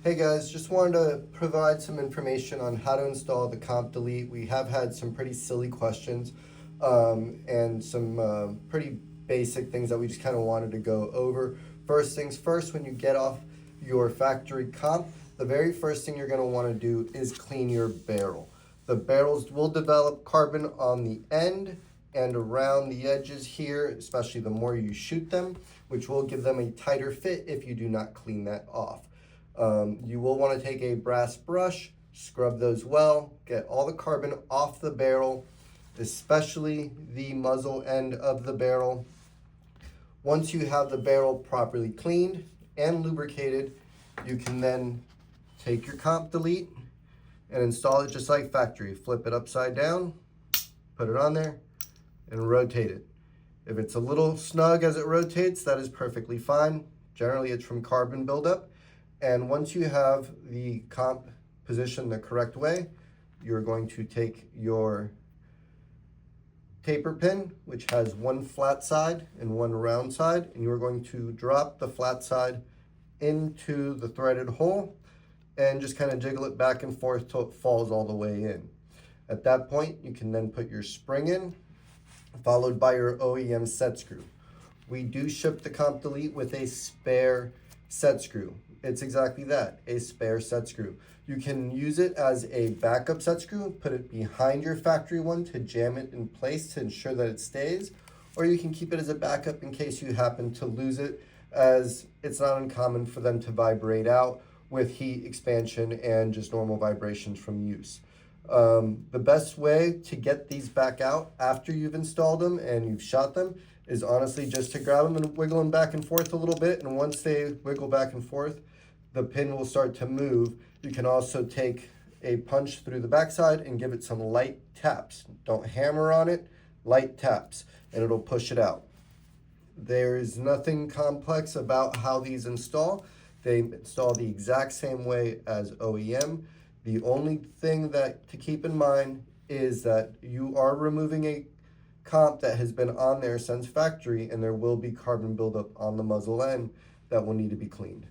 Hey guys, just wanted to provide some information on how to install the comp delete. We have had some pretty silly questions and some pretty basic things that we just kind of wanted to go over. First things first, when you get off your factory comp, the very first thing you're going to want to do is clean your barrel. The barrels will develop carbon on the end and around the edges here, especially the more you shoot them, which will give them a tighter fit if you do not clean that off. You will want to take a brass brush, scrub those well, get all the carbon off the barrel, especially the muzzle end of the barrel. Once you have the barrel properly cleaned and lubricated, you can then take your comp delete and install it just like factory. Flip it upside down, put it on there, and rotate it. If it's a little snug as it rotates, that is perfectly fine. Generally, it's from carbon buildup. And once you have the comp positioned the correct way, you're going to take your taper pin, which has one flat side and one round side, and you're going to drop the flat side into the threaded hole and just kind of jiggle it back and forth till it falls all the way in. At that point, you can then put your spring in, followed by your OEM set screw. We do ship the comp delete with a spare set screw. It's exactly that, a spare set screw. You can use it as a backup set screw, put it behind your factory one to jam it in place to ensure that it stays, or you can keep it as a backup in case you happen to lose it, as it's not uncommon for them to vibrate out with heat expansion and just normal vibrations from use. The best way to get these back out after you've installed them and you've shot them is honestly just to grab them and wiggle them back and forth a little bit, and once they wiggle back and forth, the pin will start to move. You can also take a punch through the backside and give it some light taps. Don't hammer on it, light taps, and it'll push it out. There is nothing complex about how these install. They install the exact same way as OEM. The only thing that to keep in mind is that you are removing a comp that has been on there since factory, and there will be carbon buildup on the muzzle end that will need to be cleaned.